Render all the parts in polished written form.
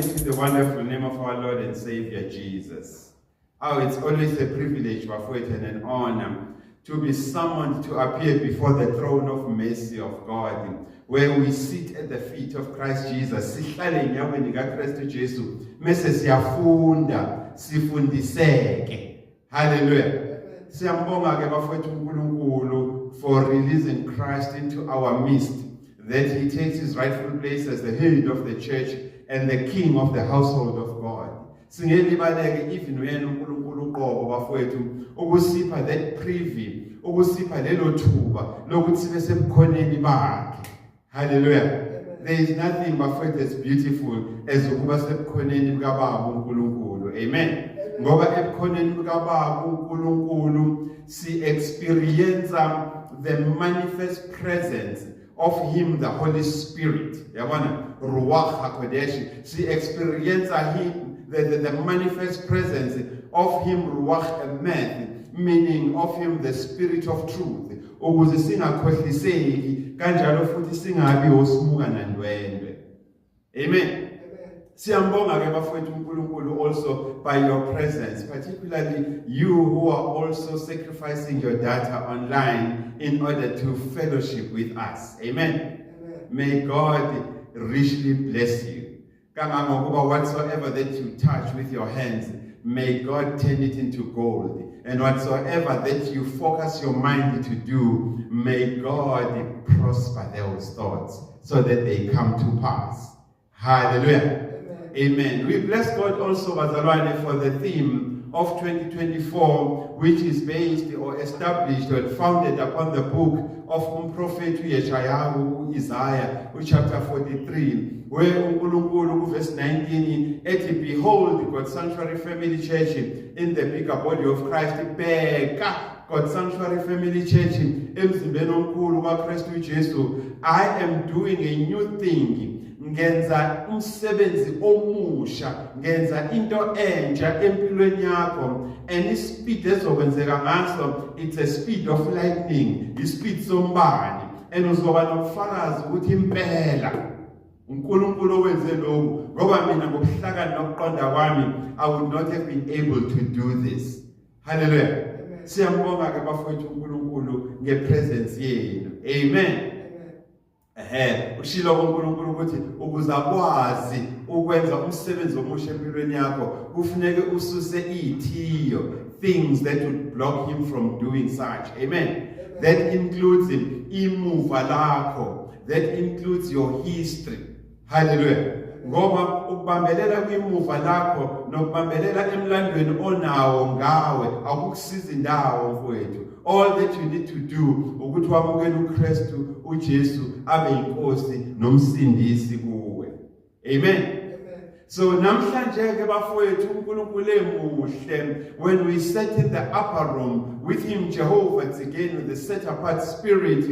glory to the wonderful name of our Lord and Savior Jesus. Oh, it's always a privilege and an honor to be summoned to appear before the throne of mercy of God, where we sit at the feet of Christ Jesus. Sihlale enyaweni kaKristu Jesu, mase siyafunda, sifundiseke. Hallelujah. Siyambonga ke bafowethu uNkulunkulu for releasing Christ into our midst, that he takes his rightful place as the head of the church and the king of the household of God. Singelibaleke even wena uNkulunkulu uqobo bafowethu ukusipha that privy, ukusipha lelo thuba lokuthi sibe sebukhoneni bakhe. Hallelujah. There is nothing bafowethu as beautiful as ukuba sebukhoneni bukaBaba uNkulunkulu. Amen. Ngoba ebukhoneni bukaBaba uNkulunkulu si experience the manifest presence of him, the Holy Spirit. Yabona Ruach HaKodesh. Si experience him, the manifest presence of him, Ruach Emet, meaning of him, the Spirit of Truth. Ukuze singakhohliseki kanjalo futhi singabi osmuka nandwendwe. Amen. Siyambonga ke bafowethu uNkulunkulu also by your presence, particularly you who are also sacrificing your data online in order to fellowship with us. Amen. May God richly bless you. Kangangokuba whatsoever that you touch with your hands, may God turn it into gold. And whatsoever that you focus your mind to do, may God prosper those thoughts so that they come to pass. Hallelujah. Amen. We bless God also, Bazalwane, for the theme of 2024, which is based or established or founded upon the book of Prophet Yeshayahu, Isaiah, chapter 43, where uNkulunkulu, verse 19, ethi, behold, God's Sanctuary Family Church in the bigger body of Christ, beka God's Sanctuary Family Church, emzimbeni omkhulu kaKristu Jesu, I am doing a new thing. Ngenza umsebenzi omusha, ngenza into entsha empilweni yakho, and ispeed ezokwenzeka ngaso, it's a speed of lightning, ispeed sombane, and uzoba nobufakazi ukuthi impela uNkulunkulu owenze lokho, ngoba mina ngokuhlakana nokuqonda kwami I would not have been able to do this. Hallelujah. Siyambonga ke bafowethu uNkulunkulu ngepresence yenu. Amen. Ushilo uNkulunkulu ukuthi ukuze akwazi ukwenza umsebenzi omusha empilweni yakho kufuneke ususe izithiyo, things that would block him from doing such. Amen. That includes imuva lakho, that includes your history. Hallelujah. Ngoba ukubambelela kwimuva lakho nokubambelela emlandweni onawo ngawe akukusiza indawo mfowethu. All that you need to do ukuthi wamukele uKristu uJesu abe inkosi nomsindisi kuwe. Amen. So namhlanje ke bafowethu uNkulunkulu emuhle, when we sat in the upper room with him, Jehovah again, with the set apart spirit,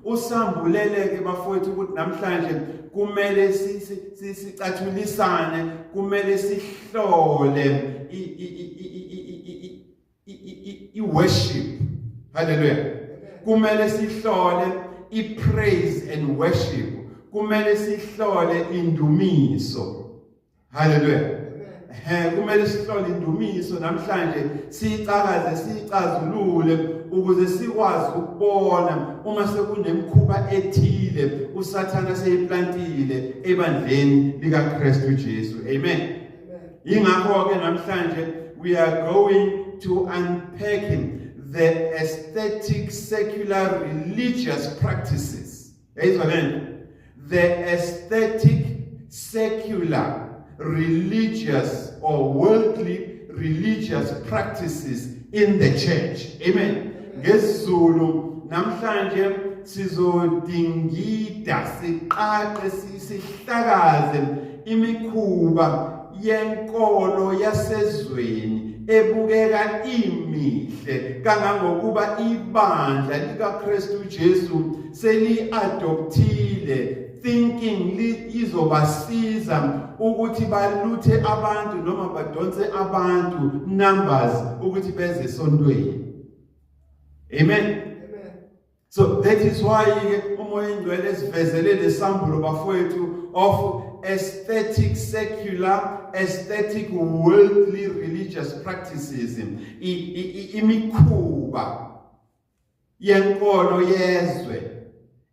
usambulele ke bafowethu ukuthi namhlanje kumele sicathulisane, kumele sihlole i-worship. Hallelujah. Kumele sihlole i-praise and worship. Kumele sihlole indumiso. Hallelujah. Kumele sihlole indumiso namhlanje sicakaze sicazulule ukuze sikwazi ukubona uma sekunemkhuba ethile usathana seyiplantile ebandleni likaKristu Jesu. Amen. Ingakho ke namhlanje we are going to unpack the aesthetic secular religious practices. The aesthetic secular religious or worldly religious practices in the church. Amen. Ngesizulu namhlanje sizodingida siqaqe sihlakaze imikhuba yenkolo yasezweni ebukeka imihle kangangokuba ibandla likaKristu Jesu seli-adoptile, thinking izobasiza ukuthi baluthe abantu noma badonse abantu numbers ukuthi beze esontweni. Amen. So that is why umoya ingcwele esivezele lesambulo bafowethu of aesthetic, secular, aesthetic, worldly religious practices. Imikhuba yenkolo yezwe,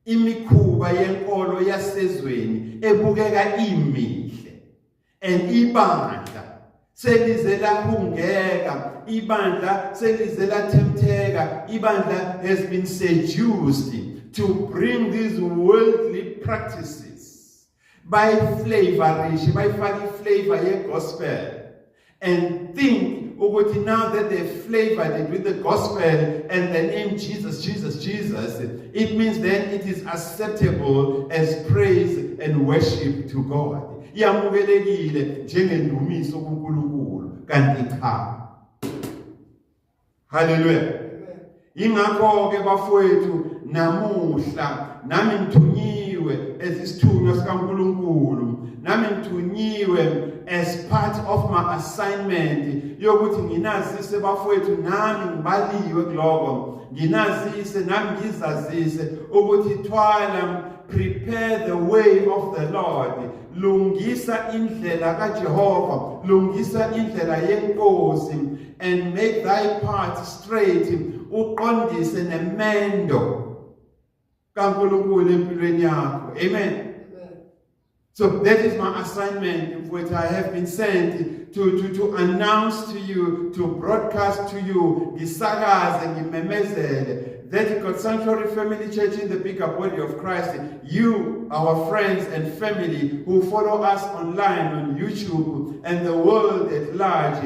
imikhuba yenkolo yasezweni ebukeka imihle, and ibandla selize lahungeka, ibandla selize lathemtheka, ibandla has been seduced to bring these worldly practices by flavorish, by flavor ye gospel, and think ukuthi now that they've flavored it with the gospel and the name Jesus, Jesus, Jesus, it means then it is acceptable as praise and worship to God. Yamukelekile njengendumiso kuNkulunkulu kanti cha. Hallelujah. Ingakho ke bafowethu namuhla nami ngithunyiwe ezisithunywa sikaNkulunkulu, nami ngithunyiwe as part of my assignment yokuthi nginazise bafowethu nami ngibaliwe kuloko, nginazise nami ngizazise ukuthi thwala, prepare the way of the Lord, lungisa indlela kaJehova, lungisa indlela yenkosi, and make thy path straight, uqondise nemendo kaNkulunkulu empilweni yakho. Amen. So that is my assignment, which I have been sent to announce to you, to broadcast to you, gisakaze ngimemezele, that God Sanctuary Family Church in the bigger body of Christ, you, our friends and family who follow us online on YouTube and the world at large,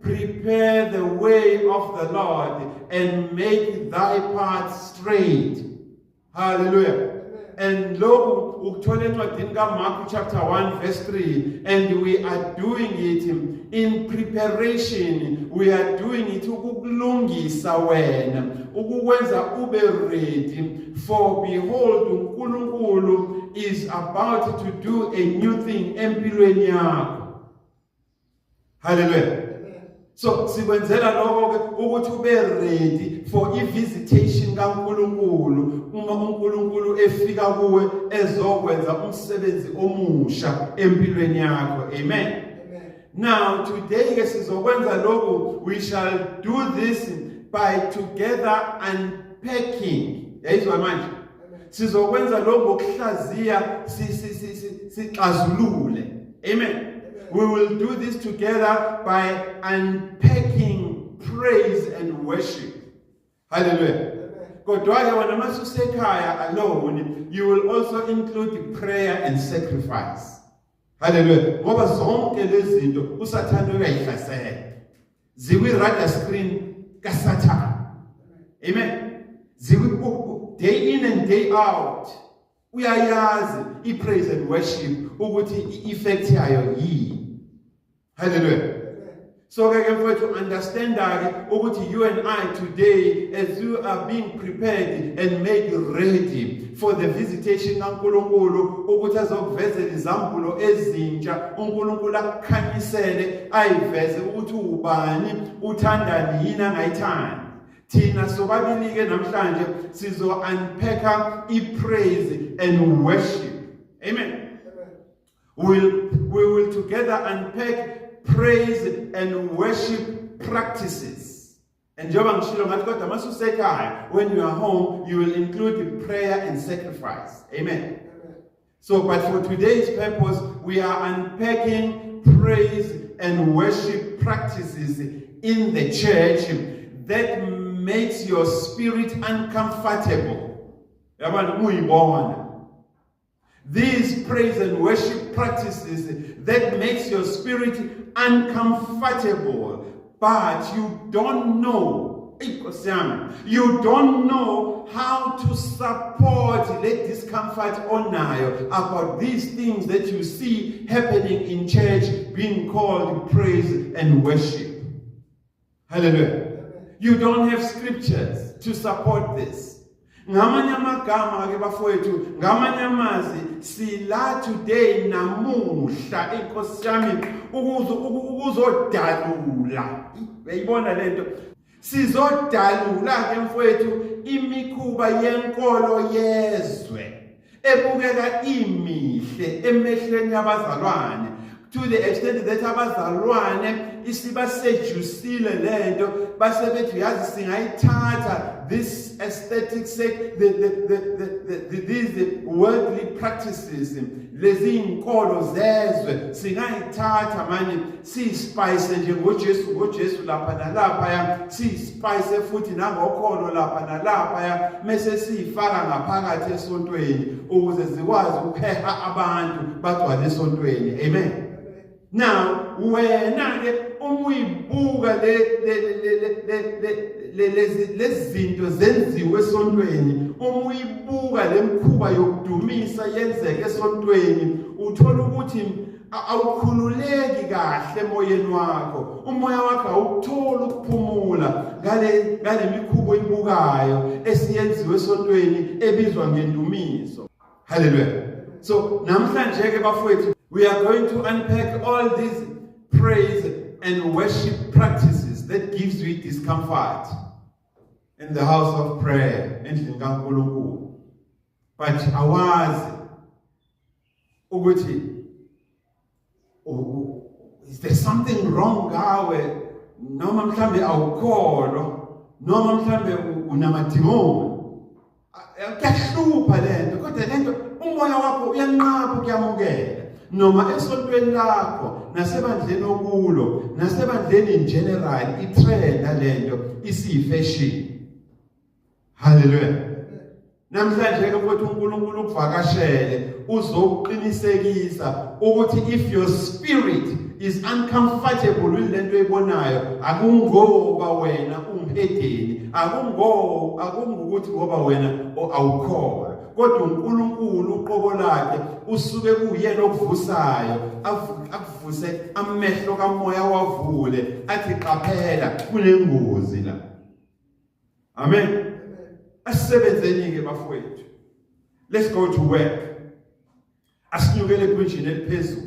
prepare the way of the Lord and make thy path straight. Hallelujah. And lo ukuthola encwadini kaMark chapter 1 verse 3, and we are doing it in preparation. We are doing it ukukulungisa wena, ukukwenza ube ready, for behold uNkulunkulu is about to do a new thing empilweni yakho. Hallelujah. So sikwenzela lokho ukuthi ube ready for i-visitation kaNkulunkulu uma uNkulunkulu efika kuwe ezokwenza umsebenzi omusha empilweni yakho. Amen. Now today ke sizokwenza lokho, we shall do this by together unpacking. Yayizwa manje? Sizokwenza lokho ngokuhlaziya sixazulule. Amen. We will do this together by unpacking praise and worship. Hallelujah. Kodwa-ke wena masusekhaya alone, you will also include prayer and sacrifice. Hallelujah. Ngoba zonke lezi zinto usathana uyayihlasela. Ziwi-radar screen kaSathane. Amen. Day in and day out. Uyayazi i-praise and worship ukuthi i-effect yayo yini. Hallelujah. So I can to understand that you and I today, as you are being prepared and made ready for the visitation of uNkulunkulu, ukuthi azokuvezela izambulo ezintsha, uNkulunkulu akukhanyisele ayiveze ukuthi ubani, uthandani yini angayithandi. Thina sobabili ke namhlanje sizo unpack i-praise and worship. Amen. We will together unpack praise and worship practices. And when you are home, you will include prayer and sacrifice. Amen. So, but for today's purpose, we are unpacking praise and worship practices in the church that makes your spirit uncomfortable. These praise and worship practices that makes your spirit uncomfortable, but you don't know how to support that discomfort onayo about these things that you see happening in church being called praise and worship. Hallelujah. You don't have scriptures to support this. Ngamanye amagama ke bafowethu, ngamanye amazi sila today namuhla inkosi yami ukuzodalula. Uyayibona lento? Sizodalula ke mfowethu imikhuba yenkolo yezwe ebukeka imihle emehlweni yabazalwane, to the extent that abazalwane isibasejusile lento base bethi yazi singayithatha this aesthetic sake, these worldly practices, lezi inkolo zezwe singayithatha manje siyispice nje ngoJesu lapha nalapha ya, siyispice futhi nangokholo lapha nalapha ya, mase siyifaka ngaphakathi esontweni ukuze zikwazi ukuheha abantu bagcwale esontweni. Amen. Now wena ke umuyibuka lezi zinto zenziwe esontweni, umuyibuka lemkhuba yokudumisa yenzeke esontweni, uthola ukuthi awukhululeki kahle emoyeni wakho, umoya wakho awukuthola ukuphumula ngale mikhubo oyibukayo esiyenziwe esontweni ebizwa ngendumiso. Hallelujah. So namhlanje ke bafowethu, we are going to unpack all these praise and worship practices that gives you discomfort in the house of prayer. But awazi ukuthi is there something wrong gawe? Noma mhlambe awukholwa, noma mhlambe unamadimoni. Kuyahlupha lento, kodwa lento umoya wakho uyanqaba ukuyamukela. Noma esontweni lakho nasebandleni okulo nasebandleni in general itrend lento isiyifashion. Hallelujah. Namhlanje ke ukuthi uNkulunkulu ukuvakashele uzokuqinisekisa ukuthi if your spirit is uncomfortable with lento eyibonayo, akungoba wena umhedeni, akungukuthi ngoba wena awukholwa, kodwa uNkulunkulu uqobo lakhe usuke kuyena okuvusayo, akuvuse amehlo kamoya wavule athi qaphela kunengozi la. Amen. Asebenzeni ke bafowethu. Let's go to work. Asinyukele kwinjini eliphezulu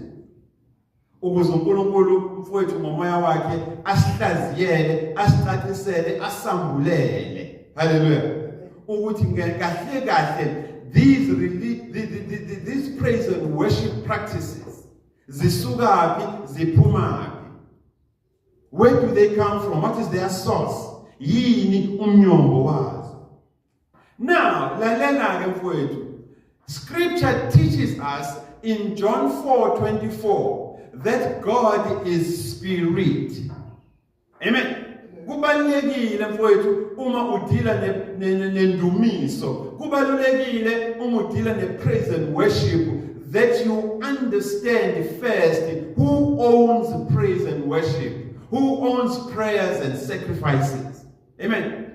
ukuze uNkulunkulu mfowethu ngomoya wakhe asihlaziyele, asicacisele, asambulele. Hallelujah. Ukuthi kahle kahle these praise and worship practices zisukaphi ziphumaphi? Where do they come from? What is their source? Yini umnyombo wazo? Now, lalela ke mfowethu, Scripture teaches us in John 4:24 that God is spirit. Amen. Kubalulekile mfowethu uma udila nendumiso, kubalulekile uma udila nepraise and worship, that you understand first who owns praise and worship, who owns prayers and sacrifices. Amen.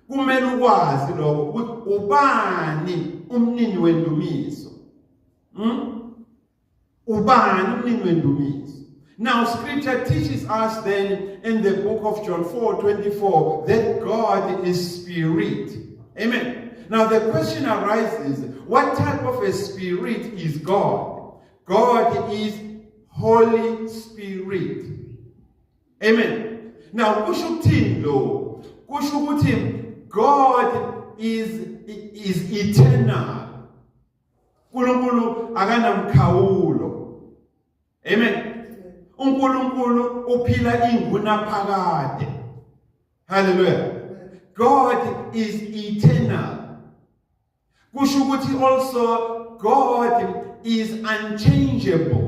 Kumele ukwazi lokho ukuthi ubani umnini wendumiso. Ubani umnini wendumiso. Now Scripture teaches us then in the book of John 4:24 that God is spirit. Amen. Now the question arises, what type of a spirit is God? God is Holy Spirit. Amen. Now kusho ukuthini lo? Kusho ukuthi God is eternal. uNkulunkulu akanamkhawulo. Amen. uNkulunkulu uphila ingunaphakade. Hallelujah. God is eternal. Kusho ukuthi also God is unchangeable.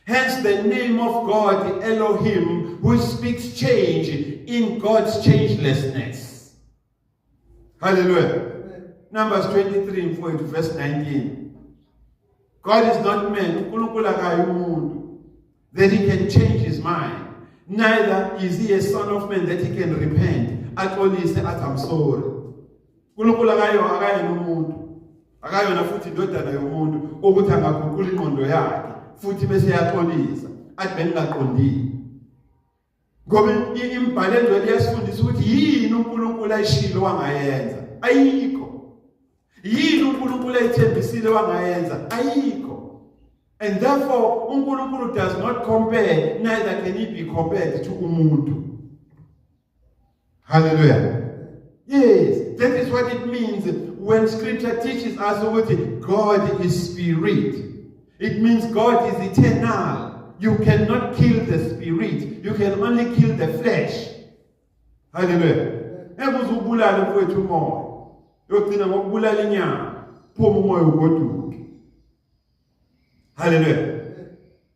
Hence the name of God Elohim, who speaks change in God's changelessness. Hallelujah. Numbers 23 verse 19. God is not man, that he can change his mind. Neither is he a son of man that he can repent. At all he said, I'm sorry. Akayona futhi indodana yomuntu ukuthi angaguqula ingqondo yakhe futhi bese yaxolisa athi bengaqondile. Ngoba imbhalelo liyasifundisa ukuthi yini uNkulunkulu ayishilo wangayenza ayikho. Yini uNkulunkulu ayithembisile wangayenza ayikho. And therefore uNkulunkulu does not compare, neither can he be compared to umuntu. Hallelujah. Yes. that is what it means when scripture teaches us that God is spirit. It means God is eternal. You cannot kill the spirit. You can only kill the flesh. Hallelujah. Ebuzubulala mfowethu umoya. Yogcina ngokubulala inyama. Phuma umoya ugoduke. Hallelujah.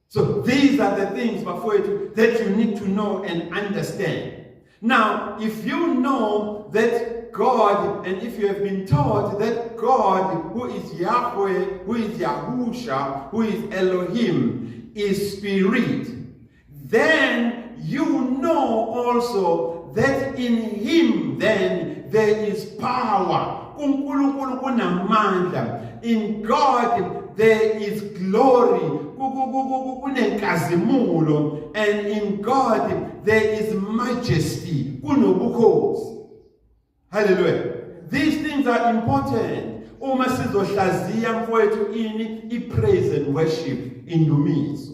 So these are the things that you need to know and understand. Now, if you know that God, and if you have been taught that God, who is Yahweh, who is Yahusha, who is Elohim, is spirit, then you know also that in him then there is power. In God there is glory. And in God there is majesty. Hallelujah. These things are important. Uma sizohlaziya mfowethu ini praise and worship indumiso.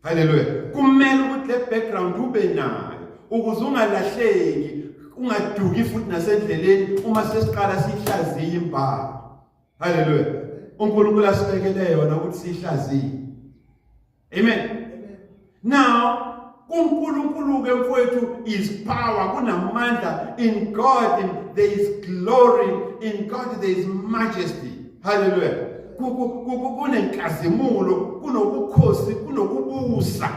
Hallelujah. Kumele ukuthi le background ube nayo ukuze ungalahleki, ungaduki futhi nasendleleni uma sesiqala sihlaziya imbali. Hallelujah. uNkulunkulu asibekele yona ukuthi sihlaziye. Amen. Now, uNkulunkulu ke mfowethu is power, kunamandla. In God there is glory, in God there is majesty. Hallelujah. Kunenkazimulo, kunobukhosi, kunokubusa.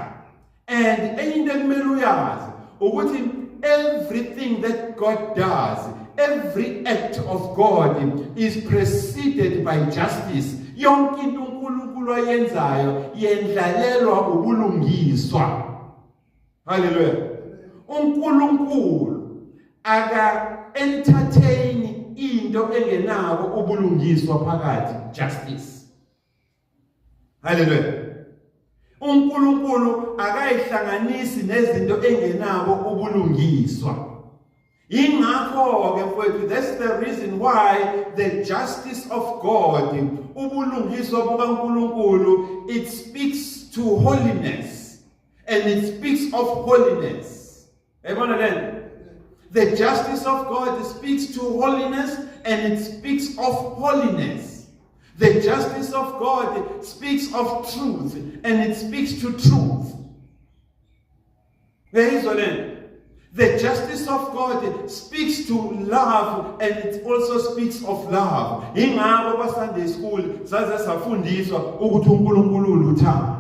And into ekumele uyazi ukuthi everything that God does, every act of God is preceded by justice. Yonke into uNkulunkulu ayenzayo yendlalelwa ubulungiswa. Hallelujah. uNkulunkulu aka entertain into engenako ubulungiswa phakathi, justice. Hallelujah. uNkulunkulu akayihlanganisi nezinto engenako ubulungiswa. Ingakho ke mfowethu, that's the reason why the justice of God, ubulungiswa bukaNkulunkulu, it speaks to holiness and it speaks of holiness. Everyone then? The justice of God speaks to holiness and it speaks of holiness. The justice of God speaks of truth and it speaks to truth. There is one. The justice of God speaks to love and it also speaks of love. Ingabo ba Sunday school saze safundiswa ukuthi uNkulunkulu uthando.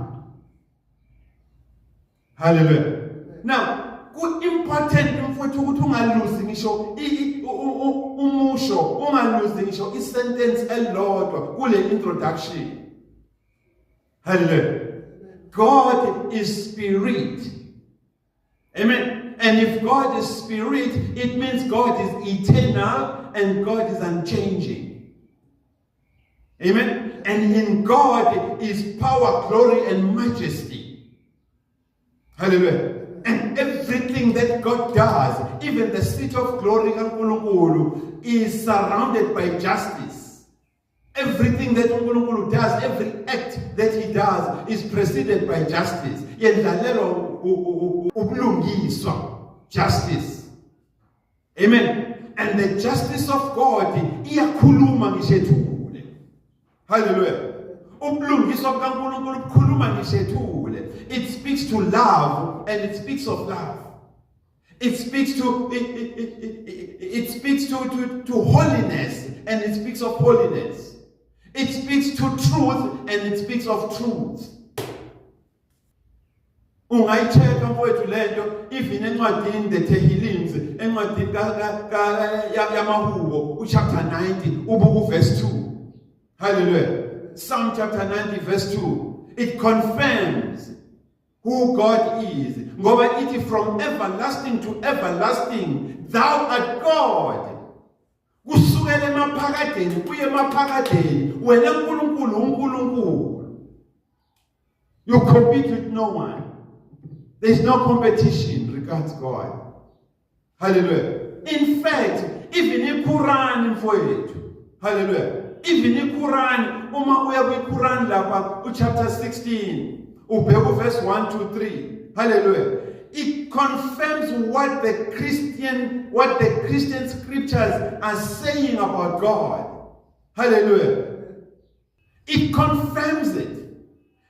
Hallelujah. Now, important mfowethu ukuthi ungaluzi ngisho umusho, ungaluzi ngisho isentence elodwa kule introduction. Hallelujah. God is spirit. Amen. And if God is spirit, it means God is eternal and God is unchanging. Amen. And in God is power, glory, and majesty. Hallelujah. And everything that God does, even the seat of glory is surrounded by justice. Everything that uNkulunkulu does, every act that he does is preceded by justice. Justice. Amen. And the justice of God, hallelujah. It speaks to love and it speaks of love. It speaks to holiness and it speaks of holiness. It speaks to truth and it speaks of truth. Ungayitsheka mfowethu lento even encwadini the Tehillims, encwadini yamahubo chapter 90 ubuku verse 2. Hallelujah. Psalm chapter 90 verse 2. It confirms who God is. Ngoba ithi from everlasting to everlasting thou art God. Kusukela emaphakadeni kuye emaphakadeni wena uNkulunkulu uNkulunkulu. You compete with no one. There is no competition regards God. Hallelujah. In fact, even in Quran mfowethu. Hallelujah. Even in Quran, uma uya kwiQuran lapha chapter 16, ubheka verse 1 to 3. Hallelujah. It confirms what the Christian scriptures are saying about God. Hallelujah. It confirms it,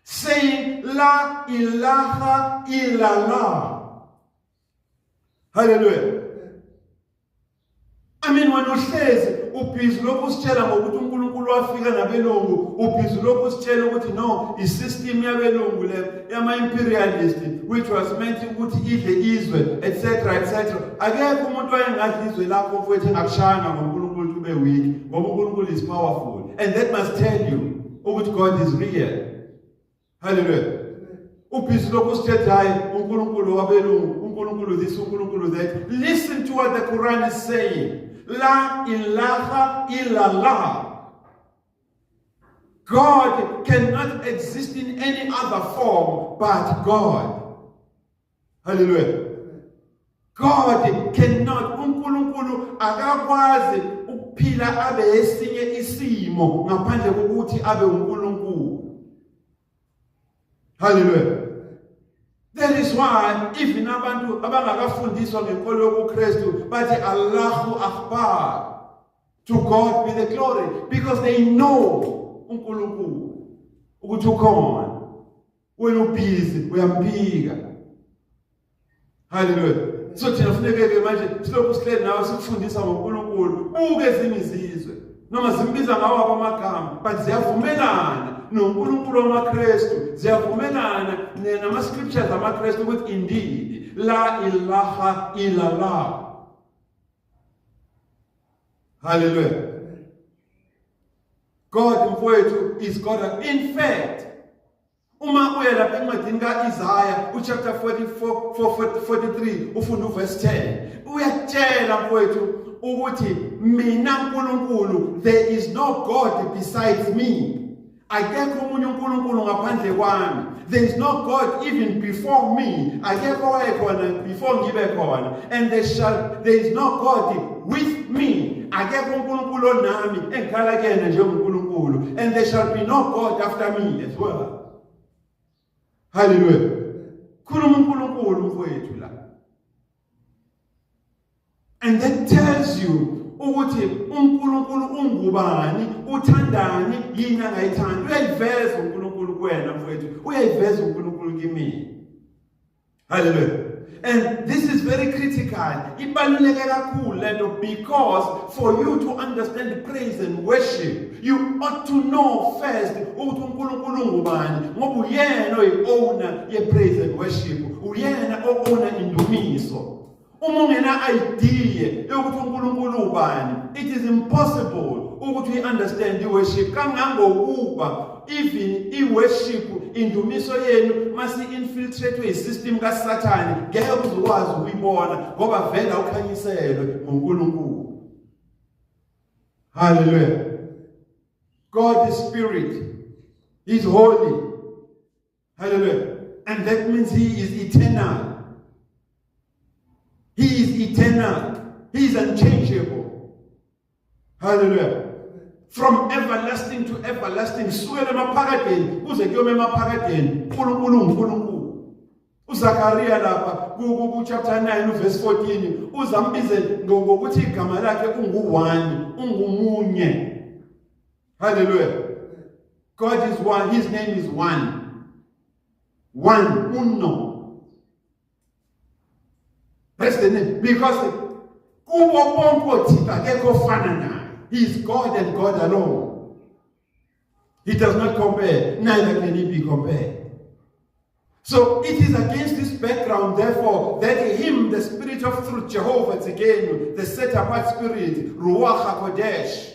saying La ilaha illallah. Hallelujah. I mean, when you say, ubhizilokhu usitshela ngokuthi uNkulunkulu wafika nabelungu, ubhizilokhu usitshela ukuthi no, isystem yabelungu le yama-imperialist which was meant ukuthi idle izwe, etc., etc. Akekho umuntu wayengadla izwe lakho mfowethu engakushayanga ngoNkulunkulu ube weak, ngoba uNkulunkulu is powerful. And that must tell you ukuthi God is real. Hallelujah. Ubhizilokhu usitshela hayi uNkulunkulu wabelungu, uNkulunkulu this, uNkulunkulu that. Listen to what the Quran is saying. La ilaha illallah. God cannot exist in any other form but God. Hallelujah. God cannot. uNkulunkulu akakwazi ukuphila abe esinye isimo ngaphandle kokuthi abe uNkulunkulu. Hallelujah. That is why even abantu abangakafundiswa ngenkolo yobuKristu bathi Allahu Akbar, to God be the glory, because they know uNkulunkulu ukuthi ukhona. When ubhizi uyambika. Hallelujah. So thina kufanele manje silokhu sihleli nawe sikufundisa ngoNkulunkulu, buke ezinye izizwe noma zimbiza ngawo abamagama, but ziyavumelana noNkulunkulu wamaKristu, ziyavumelana nama-scriptures amaKristu ukuthi indeed la ilaha illallah. Hallelujah. God mfowethu is God. In fact, uma uya lapha encwadini ka-Isaiah uchapter 43 ufunda uverse 10, uyatshela mfowethu ukuthi mina uNkulunkulu, there is no God besides me. Akekho omunye uNkulunkulu ngaphandle kwami. There is no God even before me. Akekho wayekhona before ngibe khona. And there is no God with me. Akekho uNkulunkulu onami engikhala kuyena njengoNkulunkulu. And there shall be no God after me as well. Hallelujah. Khuluma uNkulunkulu mfowethu la. And that tells you ukuthi uNkulunkulu ungubani, uthandani, yini angayithandi. Uyayiveza uNkulunkulu kuwena mfowethu, uyayiveza uNkulunkulu kimi. Hallelujah. And this is very critical. Ibaluleke kakhulu lento, because for you to understand praise and worship, you ought to know first ukuthi uNkulunkulu ungubani, ngoba uyena oyi-owner ye-praise and worship, uyena o-owner indumiso. Uma ungena idea yokuthi uNkulunkulu ubani, it is impossible ukuthi we-understand i-worship. Kangangokuba even i-worship, indumiso yenu masi-infiltrate i-system kaSathane, ngeke uzokwazi ukuyibona ngoba vele ukhanyiselwe ngoNkulunkulu. Hallelujah. God is spirit. He is holy. Hallelujah. And that means he is eternal. He is eternal. He is unchangeable. Hallelujah. From everlasting to everlasting. Suele maphakadeni kuze kuyome emaphakadeni. uNkulunkulu. uZakaria lapha ku chapter 9 verse 14 uzambize ngokuthi igama lakhe ungu-one, ungumunye. Hallelujah. God is one. His name is one. One, uno. That's the name. Because he is God and God alone. He does not compare, neither can he be compared. So it is against this background, therefore, that him, the Spirit of truth, Jehovah Tzidkenu, the set-apart Spirit, Ruach HaKodesh,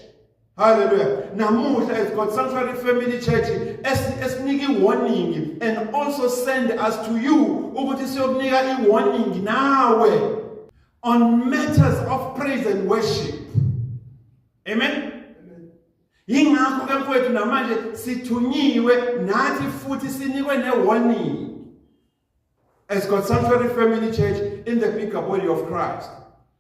hallelujah. Namuhla has got Sanctuary Family Church esinike warning and also send us to you ukuthi siyokunika i-warning nawe on matters of praise and worship. Amen. Yingakho ke mfowethu namanje sithunyiwe nathi futhi sinikwe ne-warning as God's Sanctuary Family Church in the bigger body of Christ.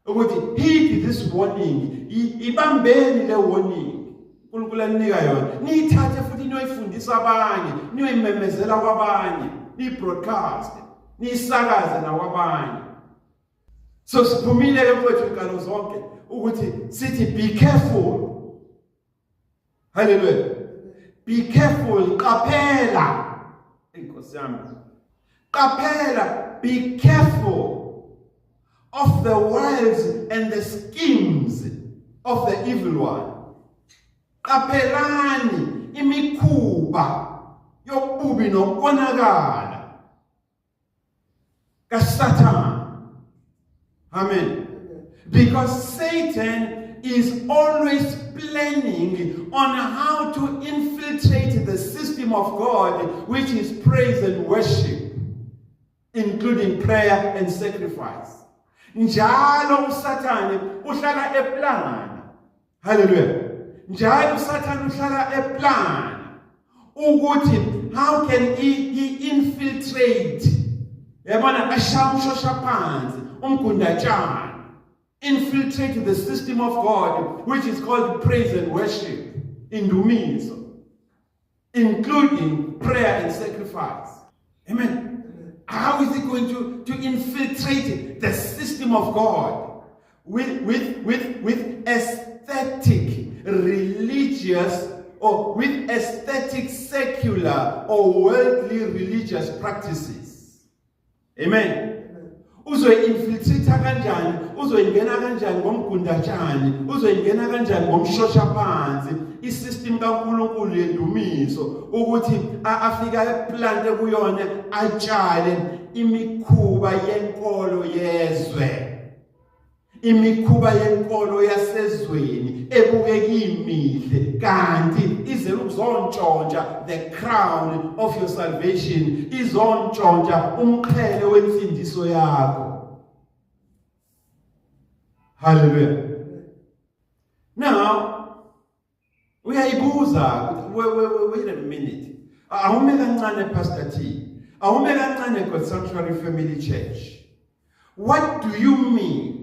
Ukuthi heed this warning, ibambeni le warning uNkulunkulu anika yona, niyithathe futhi niyoyifundisa abanye, niyoyimemezela kwabanye, ni-broadcast. nisakaze nawabanye. So siphumile ke mfowethu inkalo zonke ukuthi sithi be careful. Hallelujah. Be careful, qaphela. Inkosi yami. Qaphela, be careful of the wiles and the schemes of the evil one. Qaphelani imikhuba yobubi nokonakala kaSatan. Amen. Because Satan is always planning on how to infiltrate the system of God, which is praise and worship, including prayer and sacrifice. Njalo uSathane uhlala eplana. Hallelujah. Njalo uSathane uhlala eplana ukuthi how can he infiltrate? Yabona ashamshosha phansi umgundatshana. Infiltrate the system of God, which is called praise and worship, indumiso, including prayer and sacrifice. Amen. How is he going to infiltrate the system of God with aesthetic, religious, or with aesthetic, secular, or worldly religious practices? Amen. Uzoyinfiltrate kanjani, uzoyingena kanjani ngomgundatshani, uzoyingena kanjani ngomshosha phansi isystem kaNkulunkulu yendumiso ukuthi afika eplante kuyona atshale imikhuba yenkolo yezwe. Imikhuba yenkolo yasezweni ebukeka imihle kanti ize ukuzontshontsha the crown of your salvation, izontshontsha umqhele wensindiso yakho. Hallelujah. Now uyayibuza, wait a minute, awume kancane Pastor T, awume kancane God Sanctuary Family Church, what do you mean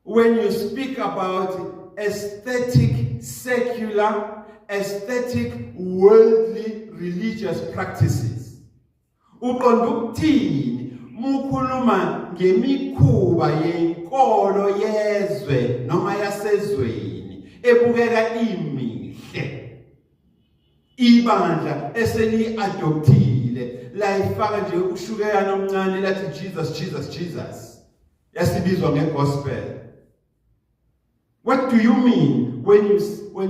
when you speak about aesthetic, secular, aesthetic, worldly, religious practices? Uqonda ukuthini mukhuluma ngemikhuba yenkolo yezwe noma yasezweni ebukeka imihle, ibandla eseli adoptile la ifaka nje ushukela omncane lathi Jesus Jesus Jesus yasibizwa ngegospel? What do you mean when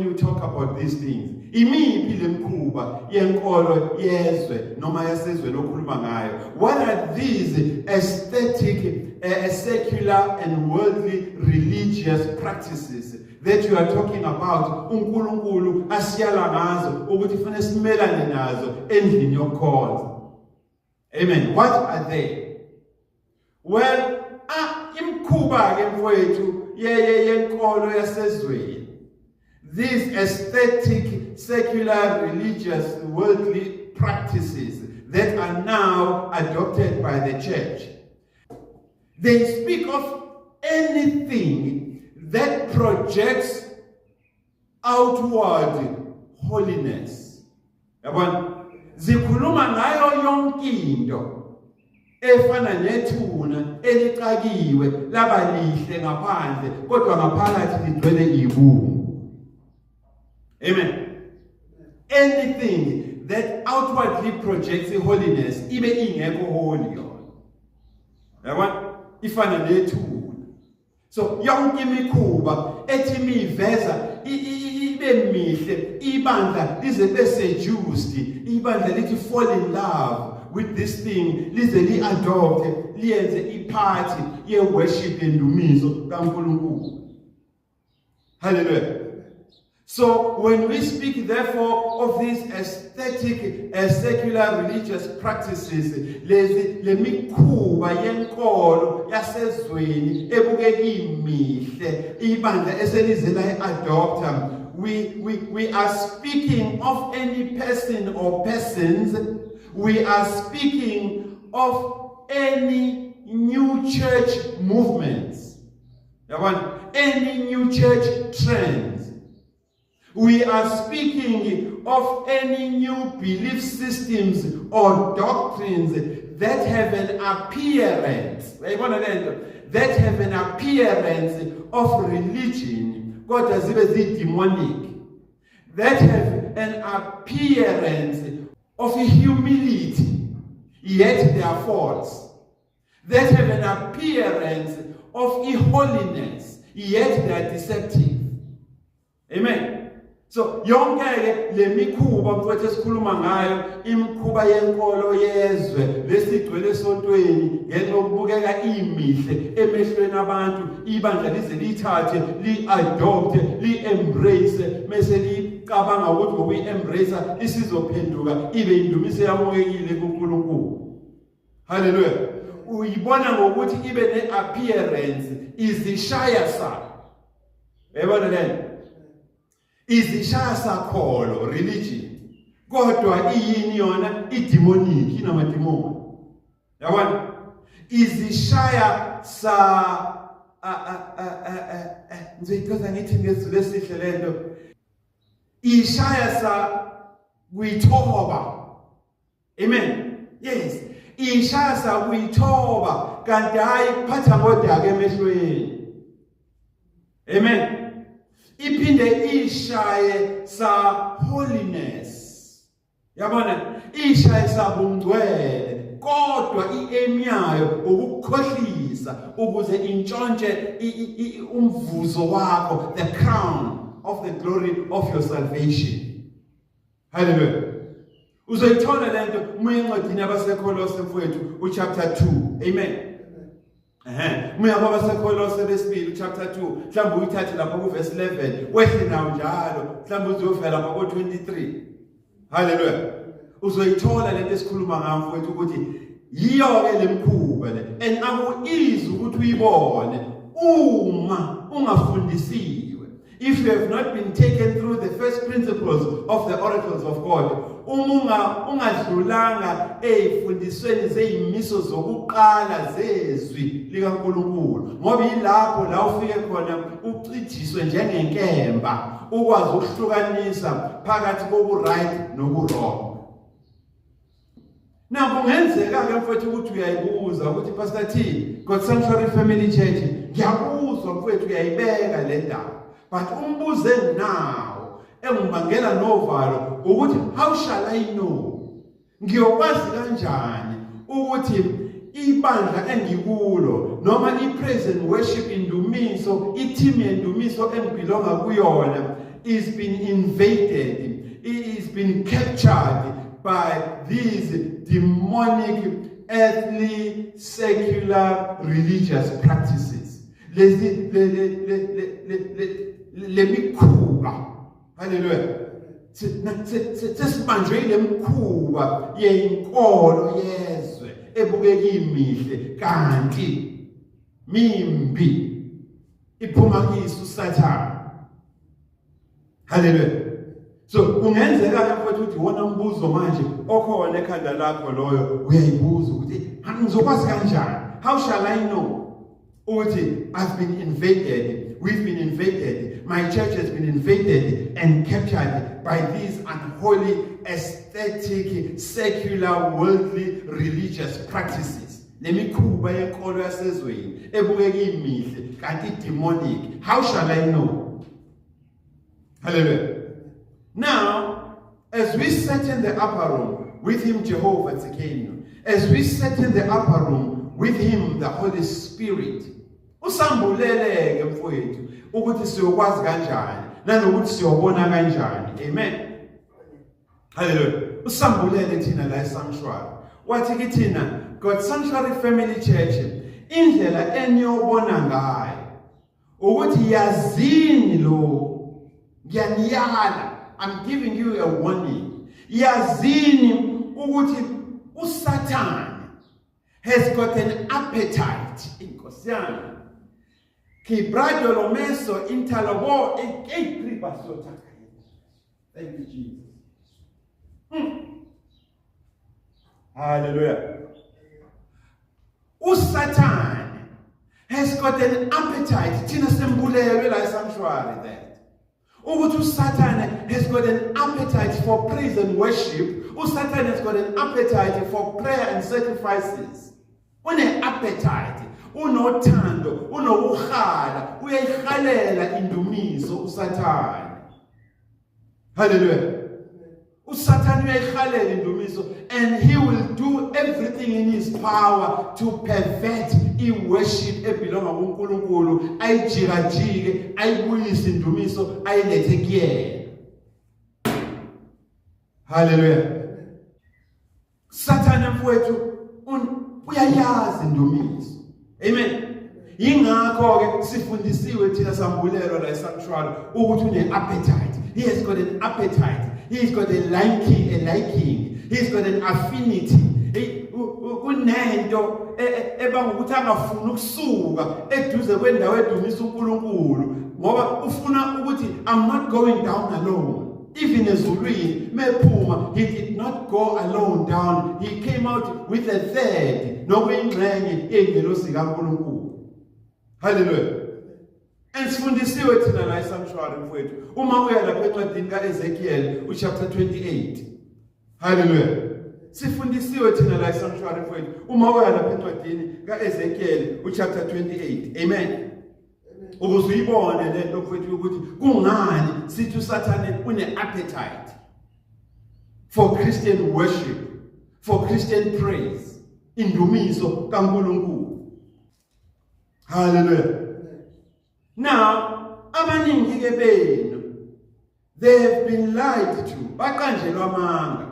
you talk about these things? Imiphi lemkhuba yenkolo yezwe noma yasezwe lokhuluma ngayo? What are these aesthetic, secular and worldly religious practices that you are talking about? uNkulunkulu asiyala ngazo ukuthi kufanele simelane nazo endlini yokhonza. Amen. What are they? Well, imkhuba ke mfowethu yenkolo yasezweni, these aesthetic, secular, religious, worldly practices that are now adopted by the church, they speak of anything that projects outward holiness. Yabona, zikhuluma ngayo yonke into efana nethuna elixakiwe laba lihle ngaphandle kodwa ngaphakathi ligcwele ibungu. Amen. Anything that outwardly projects holiness ibe ingekho holy yona. Yabona, ifana nethuna. So yonke imikhuba ethi miveza ibe mihle, ibandla lize beseduced, ibandla lithi fall in love with this thing, lize li-adopt, liyenze iphathi ye-worship yendumiso kaNkulunkulu. Hallelujah. So when we speak therefore of these aesthetic, secular religious practices, le mikhuba yenkolo yasezweni ebukeka imihle, ibandla eselize la-adopta, we are speaking of any person or persons. We are speaking of any new church movements, any new church trends. We are speaking of any new belief systems or doctrines that have an appearance, that have an appearance of religion, kodwa zibe zi-demonic, that have an appearance of humility, yet they are false, that have an appearance of holiness, yet they are deceptive. Amen. So yonke le mikhuba mfowethu esikhuluma ngayo, imikhuba yenkolo yezwe lesigcwele esontweni ngenxa yokubukeka imihle emehlweni abantu, ibandla lize lithathe li-adopte li-embrace, mase licabanga ukuthi ngokuyi-embrace isizophenduka ibe indumiso yamukekile kuNkulunkulu. Hallelujah. Uyibona ngokuthi ibe ne-appearance izishaya sa. Yabona lento? Izishaya sakholo religion, kodwa iyini yona idemonic, inamademoni. Yabona? Izishaya sa ngizoyichaza ngithi ngezulu esihle lento, ishaya sa kuyithoba. Amen. Yes. Ishaya sa kuyithoba kanti hayi kuphatha ngodaka emehlweni. Amen. Iphinde ishaye sa holiness. Yabona, ishaye sa bungcwele, kodwa i-aim yayo ukukhohlisa ukuze intshontshe umvuzo wakho, the crown of the glory of your salvation. Hallelujah. Uzoyithola lento uma encwadini yabaseKolose mfowethu uchapter 2. Amen. Muya kwabaseKolose besibili chapter 2, mhlawumbe uyithathe lapha ku verse 11, wehle nawo njalo, mhlawumbe uzofela lapha ku 23. Hallelujah. Uzoyithola lento esikhuluma ngayo mfowethu ukuthi yiyo ke lemkhuba le, and akuyizi ukuthi uyibone uma ungafundisiwe. If you have not been taken through the first principles of the oracles of God, ungadlulanga ezifundisweni zeyimiso zokuqala zezwi likaNkulunkulu, ngoba yilapho la ufike khona ucithiswe njengenkemba, ukwazi ukuhlukanisa phakathi koku-right noku-wrong. Now kungenzeka ke mfowethu ukuthi uyayibuza ukuthi Pastor T, God Sanctuary Family Church, ngiyabuzwa mfowethu uyayibeka le ndaba, but umbuzo eninawo engibangela novalo ukuthi how shall I know? Ngiyokwazi kanjani ukuthi ibandla engikulo noma i-praise and worship indumiso, i-team yendumiso engibelonga kuyona is been invaded, it is been captured by these demonic, earthly, secular, religious practices. Lemikhuba. Hallelujah. Sesibanjwe lemikhuba yenkolo yezwe ebukeka imihle kanti mimbi iphuma kisu Satan. Hallelujah. So kungenzeka ke mfowethu ukuthi wona umbuzo manje okhona ekhanda lakho loyo uyayibuza ukuthi ngizokwazi kanjani? How shall I know? Ukuthi I've been invaded, we've been invaded, my church has been invaded and captured by these unholy, aesthetic, secular, worldly, religious practices. Lemikhuba yenkolo yasezweni ebukeka imihle kanti demonic. How shall I know? Hallelujah. Now, as we sat in the upper room with him, Jehovah Tsidkenu, as we sat in the upper room with him, the Holy Spirit, usambuleleke mfowethu ukuthi siyokwazi kanjani nanokuthi siyobona kanjani. Amen. Hallelujah. Usambulele thina la eSanctuary. Wathi kithina God Sanctuary Family Church, indlela eniyobona ngayo ukuthi yazini lo, ngiyaniyala, I'm giving you a warning. Yazini ukuthi uSatan has got an appetite. Inkosi yami. Kibrado lomeso intalobo ekribasotakaya. Thank you, Jesus. Hallelujah. Satan has got an appetite. Thina sembulelwe la eSanctuary that ukuthi Satan has got an appetite for praise and worship. Satan has got an appetite for prayer and sacrifices. Une-appetite, unothando, unokuhala, uyayihalela indumiso uSathane. Hallelujah. Satan uyayihalela indumiso, and he will do everything in his power to pervert i-worship ebelonga kuNkulunkulu, ayijikajike, ayibuyise indumiso, ayilethe kuyena. Hallelujah. Satan mfowethu uyayazi indumiso. Amen. Yingakho ke sifundisiwe thina sambulelo la eSanctuary ukuthi une-appetite. He has got an appetite. He's got a liking. He's got an affinity. Kunento ebanga ukuthi angafuni ukusuka eduze kwendawo edumisa uNkulunkulu ngoba ufuna ukuthi I'm not going down alone. Even ezulwini mephuma, he did not go alone down. He came out with a third nokuyingxenye yengelosi kaNkulunkulu. Hallelujah. And sifundisiwe thina la eSanctuary mfowethu uma uya lapha encwadini kaEzekiel uchapter 28. Hallelujah. Sifundisiwe thina la eSanctuary mfowethu uma uya lapha encwadini kaEzekiel uchapter 28. Amen. Ukuze uyibone lento mfowethu ukuthi kungani sithi uSathane une-appetite for Christian worship, for Christian praise, indumiso kaNkulunkulu. Hallelujah. Now, abaningi ke benu, they have been lied to. Baqanjelwa amanga.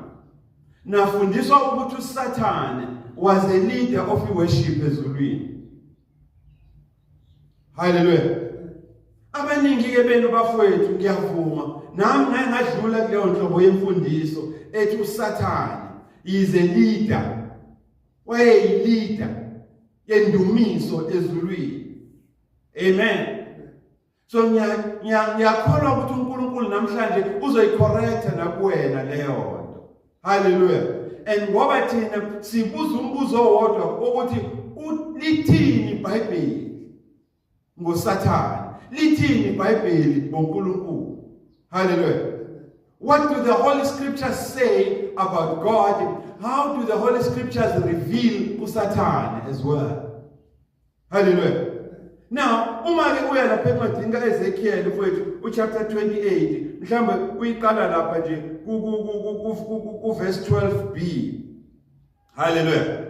Nafundiswa ukuthi uSathane was a leader of worship ezulwini. Hallelujah. Abaningi ke benu bafowethu ngiyavuma. Nami ngeke ngadlula kuleyo nhlobo yemfundiso ethi uSathane is a leader. Waye leader yendumiso ezulwini. Amen. So ngiyakholwa ukuthi uNkulunkulu namhlanje uzoyicorrecta nakuwena leyo nto. Hallelujah. And ngoba thina sibuza umbuzo owodwa ukuthi lithini iBhayibheli ngoSathane? Lithini iBhayibheli ngoNkulunkulu? Hallelujah. What do the Holy Scriptures say about God? How do the Holy Scriptures reveal uSathane as well? Hallelujah. Now, uma ke uya lapha encwadini kaEzekiel mfowethu chapter 28, mhlambe uyiqala lapha nje ku verse 12b. Hallelujah.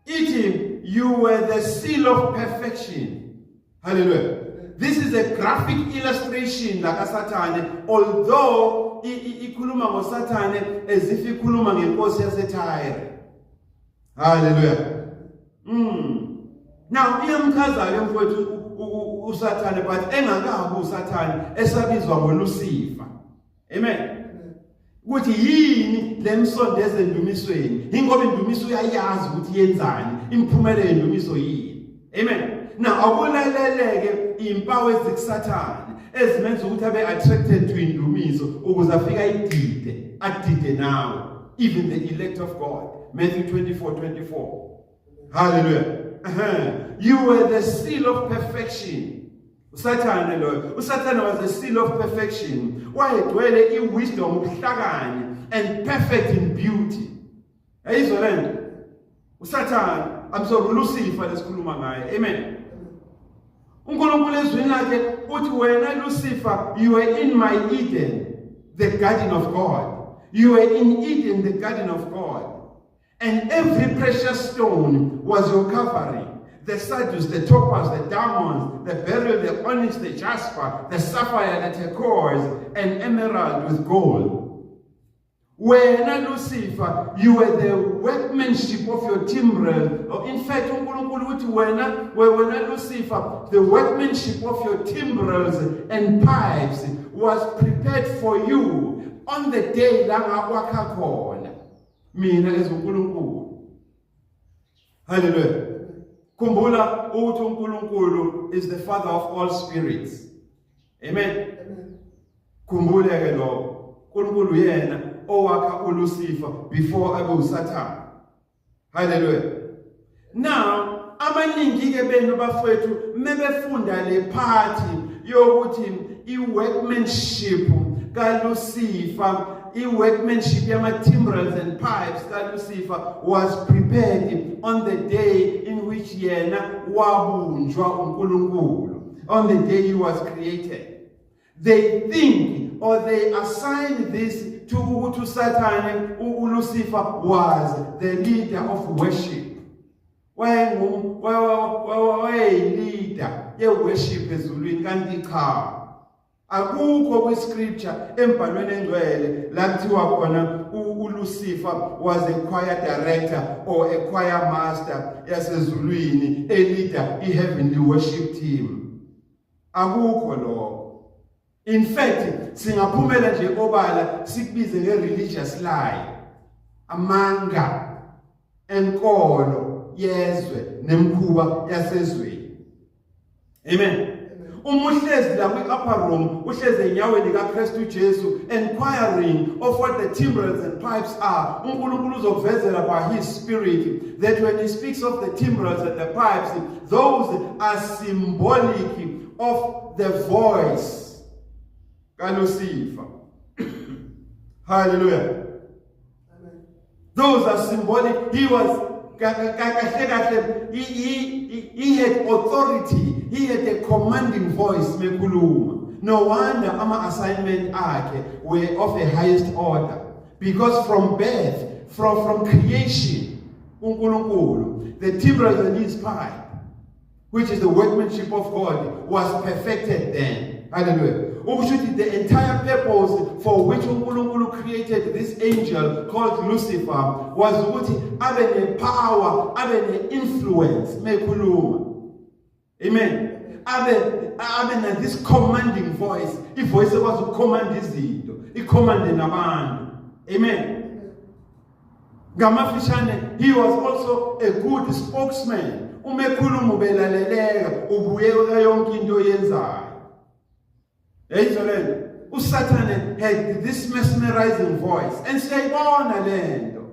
Ithi, you were the seal of perfection. Hallelujah. This is a graphic illustration like Satan, although ikhuluma ngoSathane as if ikhuluma ngenkosi yaseTyre. Hallelujah. Now, iyamchaza ke mfowethu uSathane, but engakabi uSathane esabizwa ngoLucifer. Amen. Ukuthi yini lemsondeza endumisweni? Ingoba indumiso uyayazi ukuthi yenzani, imphumela yendumiso yini. Amen. Now, akulaleleke impawu ezikuSathane ezimenza ukuthi abe attracted to indumiso ukuze afika adide nawe, even the elect of God. Matthew 24:24. Hallelujah. You were the seal of perfection. Usathane was the seal of perfection. Wayedwele iwisdom, ubuhlakani, and perfect in beauty. Ayizwa lento? Usathane, Lucifer lesikhuluma ngaye. Amen. uNkulunkulu ezwini lakhe uthi wena Lucifer, you were in my Eden, the garden of God. You were in Eden, the garden of God. And every precious stone was your covering. The sardius, the topaz, the diamonds, the beryl, the onyx, the jasper, the sapphire, the turquoise, and emerald with gold. When Lucifer, you were the workmanship of your timbrel. Or in fact, when Lucifer, the workmanship of your timbrels and pipes was prepared for you on the day langa wakakona. Mina as uNkulunkulu. Hallelujah. Kumbula ukuthi uNkulunkulu is the father of all spirits. Amen. Kumbula ke lo. uNkulunkulu yena owakha uLucifer before abe uSathane. Hallelujah. Now, abaningi ke benu bafowethu mebefunda le party yokuthi i-workmanship kaLucifer, i-workmanship yama-timbrels and pipes kaLucifer was prepared on the day in which yena wabunjwa uNkulunkulu, on the day he was created. They think or they assign this to Satan. Lucifer was the leader of worship. Leader ye-worship ezulwini kanti cha. Akukho kwi-scripture embhalweni engcwele la kuthiwa khona uLucifer was a choir director or a choir master yasezulwini, a leader i-heavenly worship team. Akukho lokho. In fact, singaphumela nje obala sikubize nge-religious lie, amanga enkolo yezwe nemkhuba yasezweni. Amen. Umuhlezi la kwi-upper room, uhlezi enyaweni kaKristu Jesu, inquiring of what the timbrels and pipes are. uNkulunkulu uzokuvezela by his spirit that when he speaks of the timbrels and the pipes, those are symbolic of the voice kaLucifer. Hallelujah. Amen. Those are symbolic. He was he had authority. He had a commanding voice. No wonder our assignment were of the highest order, because from birth, from creation, the timbrels and his pipe, which is the workmanship of God, was perfected then. Hallelujah. The entire purpose for which uNkulunkulu created this angel called Lucifer was ukuthi abe ne-power, abe ne-influence mekhuluma. Amen. Abe na this commanding voice. Ivoice ekwazi ukucommand izinto, icommande nabantu. Amen. Ngamafishane, he was also a good spokesman. Umekhuluma ubelaleleka, ubuyeka yonke into yenzayo. Satan had this mesmerizing voice, and siyayibona lento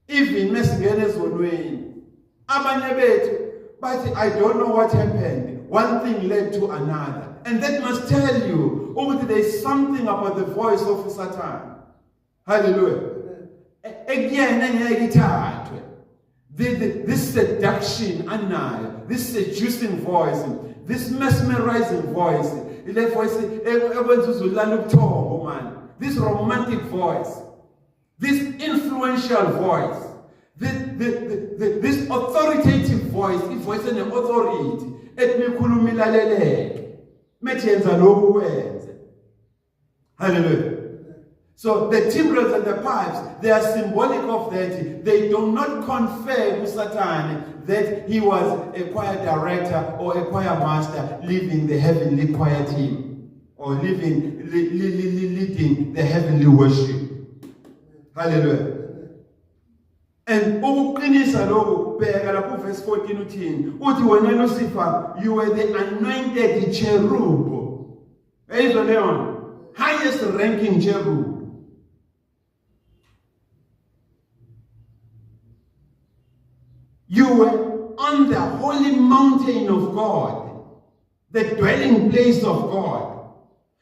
even mesingene ezonweni abanye bethu bathi I don't know what happened, one thing led to another, and that must tell you there is something about the voice of Satan. Hallelujah. Again, this seduction anayo, this seducing voice, this mesmerizing voice, this romantic voice, this influential voice, this authoritative voice, voice and authority, hallelujah. So the timbrels and the pipes, they are symbolic of that. They do not confer with Satan that he was a choir director or a choir master leading the heavenly choir team or leading the heavenly worship. Hallelujah. And ukuqinisa lokho bheka lapho verse 14 uthini? Uthi wena Lucifer, you were the anointed cherub. Ezwa leyo, highest ranking cherub. You were on the holy mountain of God, the dwelling place of God.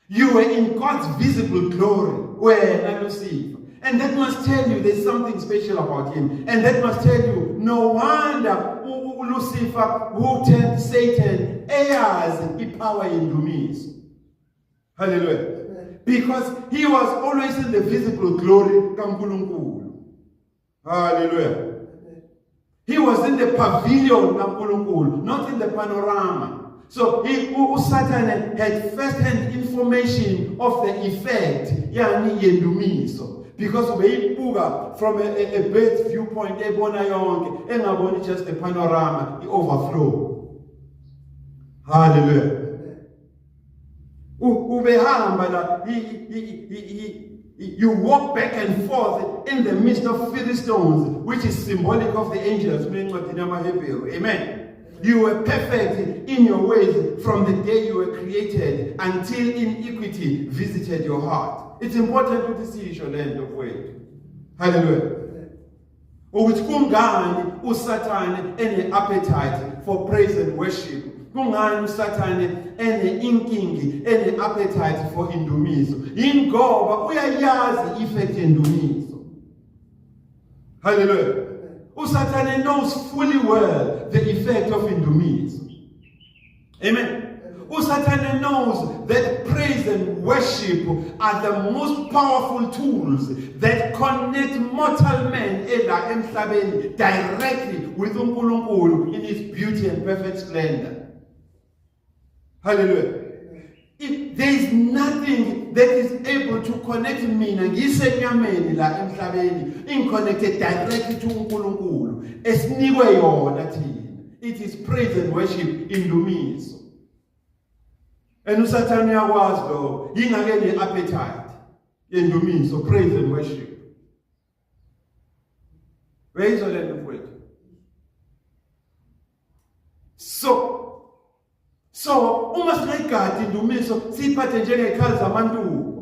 You were in God's visible glory, where Lucifer. And that must tell you there's something special about him. And that must tell you, no wonder Lucifer, who turned Satan, heirs in power in Dumis. Hallelujah. Because he was always in the visible glory. Hallelujah. He was in the pavilion, not in the panorama. So Satan had first-hand information of the effect, because from a bird's viewpoint, just the panorama, the overflow. Hallelujah. You walk back and forth in the midst of Philistines, which is symbolic of the angels. Amen. You were perfect in your ways from the day you were created until iniquity visited your heart. It's important to see your land of way. Hallelujah. Satan any appetite for praise and worship. kungani usathane inkingi appetite for indumiso? Ingoba uyayazi effect yendumiso. Hallelujah. Usathane knows fully well the effect of indumiso. Amen. Usathane knows that praise and worship are the most powerful tools that connect mortal men directly with uNkulunkulu in his beauty and perfect splendor. Hallelujah. There is nothing that is able to connect me ngisenyameni la emhlabeni inconnected directly to uNkulunkulu esinikwe yona thina. It is praise and worship indumiso. And usathane uyakwazi lo ingake ne-appetite yendumiso, praise and worship. Weyizwa le nto mfowethu. So uma singayigadi indumiso siyiphathe njengezikhali zamantuba,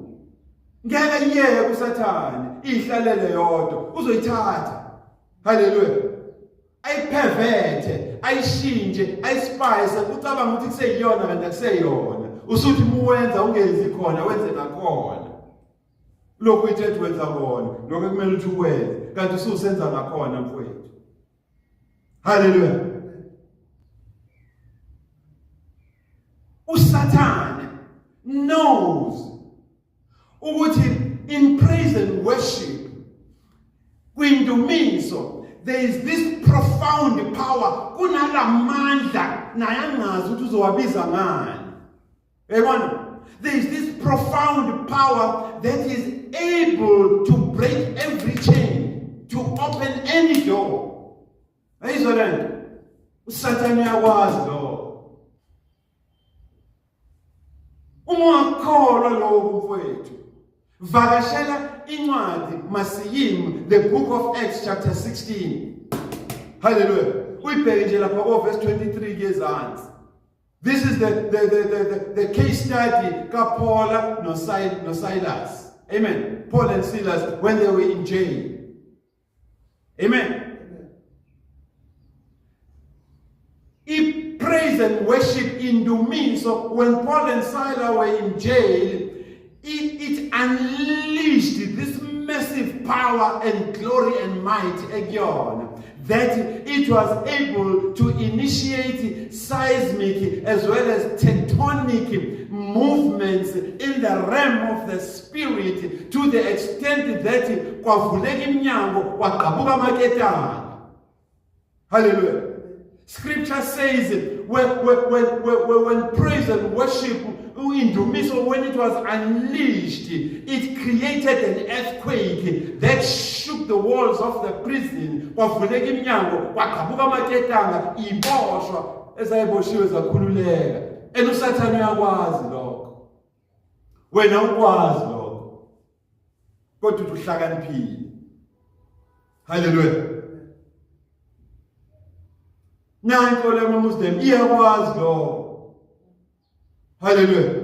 ngeke iyeke usathane ihlalele yodwa uzoyithatha. Hallelujah. Ayiperverte, ayishintshe, ayispice, ucabanga ukuthi kuseyiyona kanti akuseyona. Usuthi muwenza ungenzi khona wenze nakhona. Lokhu ithethe wenza khona, lokho kumele uthi uwenze, kanti ususenza nakhona mfowethu. Hallelujah. Usathane knows ukuthi in praise and worship kwindumiso there is this profound power, kunalamandla nayangazi ukuthi uzowabiza ngani. There is this profound power that is able to break every chain, to open any door. Ayizwa lento? Usathane uyakwazi lo. Ungakholwa lokho mfowethu. Vakashela incwadi Masiyim, the book of Acts chapter 16. Hallelujah. Uyibheke nje lapha ko verse 23 ngezansi. This is the case study ka Paul no Silas. Amen. Paul and Silas when they were in jail. Amen. He praise and worship in dumiso when Paul and Silas were in jail. It unleashed this massive power and glory and might again, that it was able to initiate seismic as well as tectonic movements in the realm of the spirit to the extent that kwavuleka iminyango kwaqhabuka amaketanga. Hallelujah. Scripture says when praise and worship in Dumiso, when it was unleashed, it created an earthquake that shook the walls of the prison. Kwavuleka iminyango kwaqhabuka amaketanga iboshwa ezayiboshiwe zakhululeka. Usathane uyakwazi lokho. Wena ukwazi lokho. Kodwa uhlakaniphile. Hallelujah. Nanko le Muslim iyakwazi lokho. Hallelujah.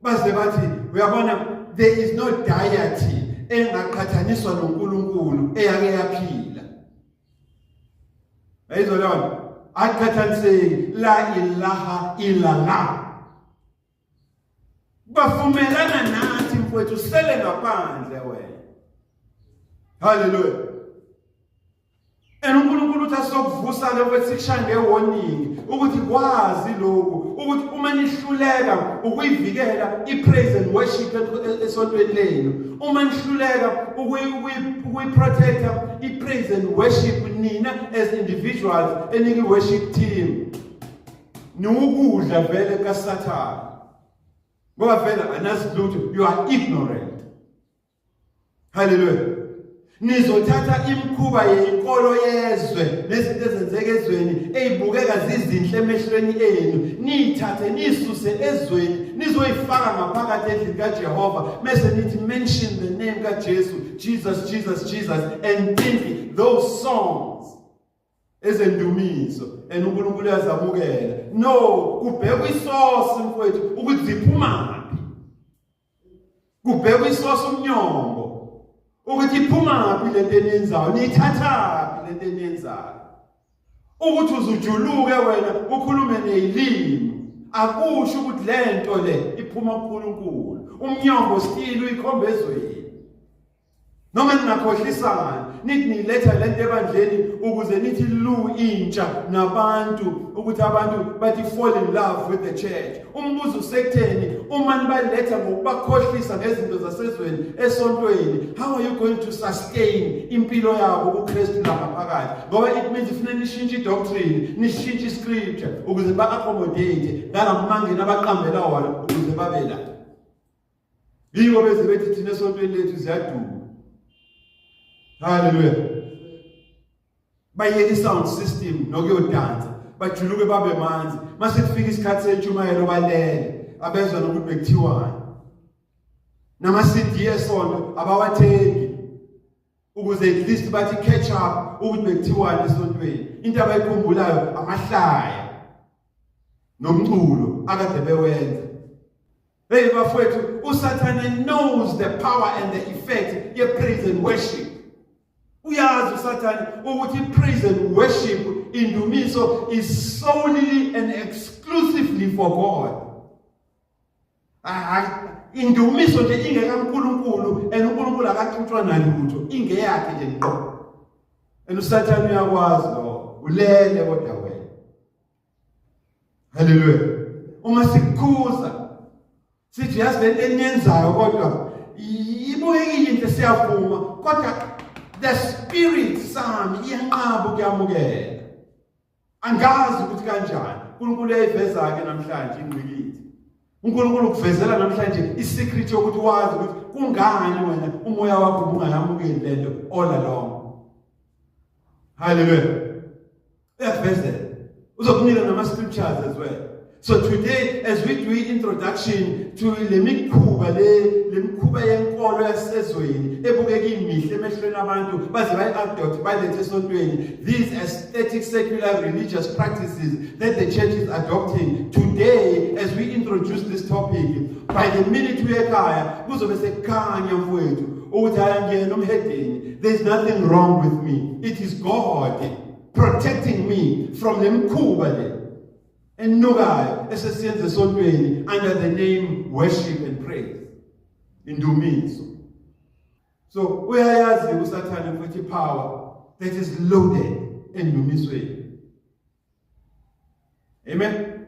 Base bathi uyabona there is no deity engaqhathaniswa noNkulunkulu eyake yaphila. Ayizwa lona? Aqhathaniseki la ilaha illallah. Bavumelana nathi mfowethu sele ngaphandle wena. Hallelujah. uNkulunkulu uthi asokuvusa lokho sikushande warning ukuthi kwazi lokho ukuthi uma nihluleka ukuyivikela ipraise and worship esontweni lenu, uma nihluleka ukuyiprotecta ipraise and worship nina as individuals eniki worship team, niwukudla vele kaSathane ngoba vele anazi lutho, you are ignorant. Hallelujah. Nizothatha imkhuba yenkolo yezwe nezinto ezenzeka ezweni ezibukeka zizinhle emehlweni enu, nithathe nisuse ezweni nizoyifaka ngaphakathi endlini kaJehova mase nithi mention the name kaJesu, Jesus, Jesus, Jesus, and think those songs ezendumiso uNkulunkulu yazamukela. No, kubhekwa isource mfowethu ukuthi ziphumaphi, kubhekwa isource umnyombo ukuthi iphumaphi lento eniyenzayo, niyithathaphi lento eniyenzayo, ukuthi uzujuluke wena ukhulume nezilimi akusho ukuthi lento le iphuma kuNkulunkulu. Umnyombo still uyikhomba ezweni. Noma ningakhohlisana nithi niletha lento ebandleni ukuze nithi lu intsha nabantu ukuthi abantu bathi fall in love with the church. Umbuzo usekutheni uma nibaletha ngokubakhohlisa ngezinto zasezweni esontweni, how are you going to sustain impilo yabo kuKristu lapha phakathi? Ngoba it means ifuna nishintshe doctrine, nishintshe scripture ukuze ba-accommodate ngalamangeni abaqambela wona ukuze babe la. Yibo beze bethi thina esontweni lethu ziyaduma. Hallelujah. Bayeke sound system nokuyodansa bajuluke babe manzi mase kufika isikhathi sentshumayelo balele abezwa nokuthi bekuthiwani nama CD esonto abawathengi ukuze at least bathi catch up ukuthi bekuthiwani esontweni. Into abayikhumbulayo amahlaya nomculo akade bewenza. Hey bafowethu, uSathane knows the power and the effect ye praise and worship. Uyazi uSathane ukuthi praise and worship indumiso is solely and exclusively for God. Indumiso nje ingeka uNkulunkulu and uNkulunkulu akaxutshwa nalutho, ingeyakhe nje ngqo. And uSathane uyakwazi lo, ulele kodwa wena. Hallelujah. Uma sikukhuza sithi yazi lento eniyenzayo kodwa ibukekile into siyavuma kodwa the spirit sami iyanqaba ukuyamukela. Angazi ukuthi kanjani. uNkulunkulu uyayiveza ke namhlanje ingqikithi. uNkulunkulu ukuvezela namhlanje isecret yokuthi wazi ukuthi kungani wena umoya wakho ungayamukeli lento all along. Hallelujah. Uyavezela. Uzokunika nama scriptures as well. So today, as we do introduction to le mikhuba yenkolo yasezweni ebukeka imihle emehlweni abantu baze bayi-adopt balethe esontweni, these aesthetic secular religious practices that the church is adopting today, as we introduce this topic, by the minute we ekhaya kuzobe sekukhanya mfowethu ukuthi ayangena umhedeni. There is nothing wrong with me. It is God protecting me from the mikhuba le and nugayo esesiyenza esontweni under the name worship and praise indumiso. So uyayazi uSathane futhi power that is loaded endumisweni. Amen.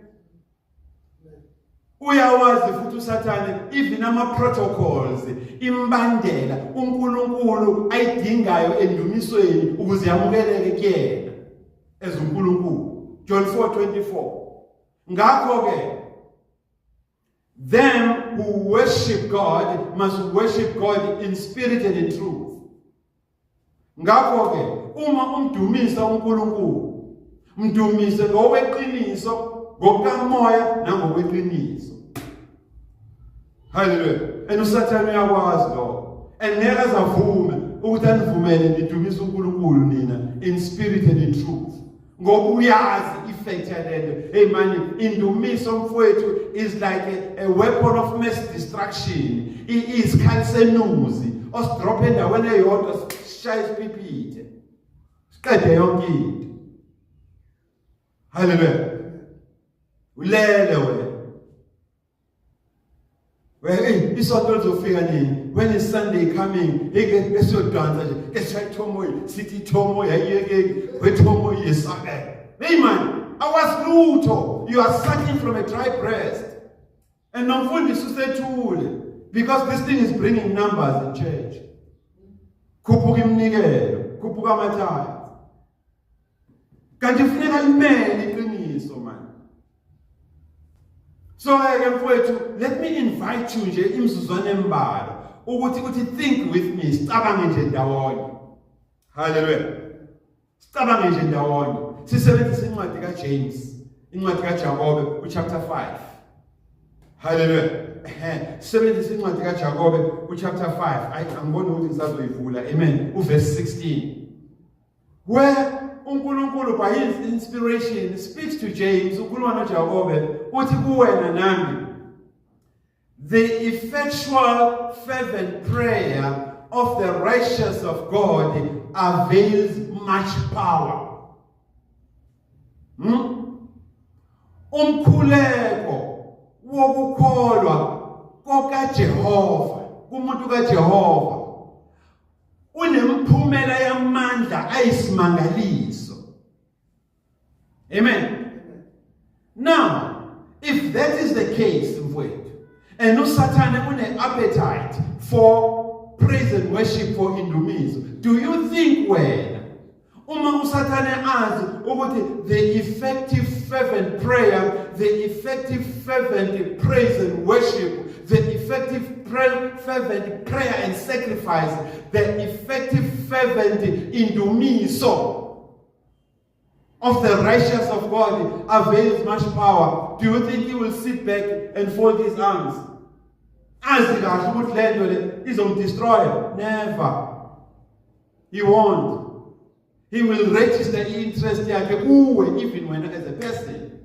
Uyawazi futhi uSathane even ama protocols imbandela uNkulunkulu ayidingayo endumisweni ukuze yamukeleke kuyena as uNkulunkulu. John 4:24. Ngakho ke, them who worship God must worship God in spirit and in truth. Ngakho ke, uma umdumisa uNkulunkulu, mdumise ngokweqiniso, ngokamoya nangokweqiniso. Hallelujah. And uSathane uyakwazi lo. And ngeke azavume ukuthi anivumele nidumise uNkulunkulu nina in spirit and in truth. Ngoba uyazi effect yalento. Hey man, indumiso mfowethu is like a weapon of mass destruction. It is khalsenuzi osidrop endaweni eyodwa sishaya isiphiphithe siqede yonke into. Hallelujah. Ulele wena. Well, isonto lizofika nini? When is Sunday coming? Eke siyodansa nje. Esayithomo sithi thomo yayiyeke kwethomo yesake. Hey man, awasluto. You are sucking from a dry breast. And nomfundisi usethule because this thing is bringing numbers in church. Khuphuka iminikelo, khuphuka amathaya. Kanti kufuneka limele iqiniso man. So let me invite you nje imizuzwana embalwa ukuthi think with me, sicabange nje ndawonye. Hallelujah. Sicabange nje ndawonye. Sisebenzisa incwadi kaJames, incwadi kaJakobe chapter 5. Hallelujah. Sisebenzisa incwadi kaJakobe chapter 5. Angiboni ukuthi ngisazoyivula. Amen. Verse 16. Where uNkulunkulu by his inspiration speaks to James, ukhuluma noJakobe uthi kuwena nami, the effectual fervent prayer of the righteous of God avails much power. Umkhuleko wokukholwa kokaJehova, kumuntu kaJehova, unemphumela yamandla ayisimangaliso. Amen. Now, if that is the case, and uSathane une-appetite for praise and worship for indumiso, do you think wena uma uSathane azi ukuthi the effective fervent prayer, the effective fervent praise and worship, the effective fervent prayer and sacrifice, the effective fervent indumiso of the righteous of God avails much power, do you think he will sit back and fold his arms? As the God would land on it, he's on destroyer. Never. He won't. He will register interest even when as a person.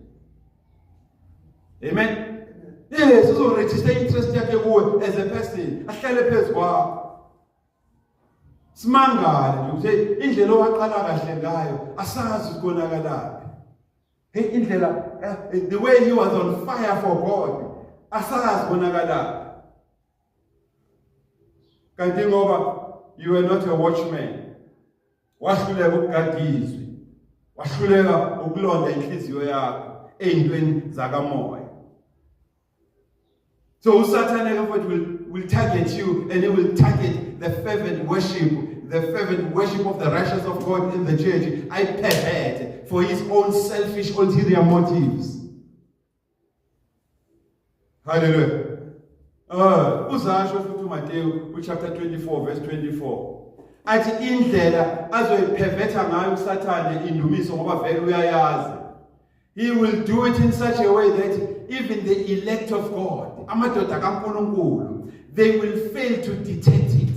Amen. Yes, he will register interest as a person. Ahlale phezu kwakho. Simangala nje ukuthi indlela owaqala kahle ngayo asazi ukukonakalaphi. Hey, indlela the way he was on fire for God asazi ukukonakalaphi. Kanti ngoba you were not a watchman, wahluleka ukugadizwe, wahluleka ukulonda inhliziyo yakho ezintweni zakamoya. So uSathane will target you, and he will target the fervent worship of the righteous of God in the church. I pervert for his own selfish ulterior motives. Hallelujah. Uzasho futhi uMateyu chapter 24 verse 24. Athi indlela azoyiperverta ngayo uSathane indumiso ngoba vele uyayazi. He will do it in such a way that even the elect of God, amadoda kaNkulunkulu, they will fail to detect it.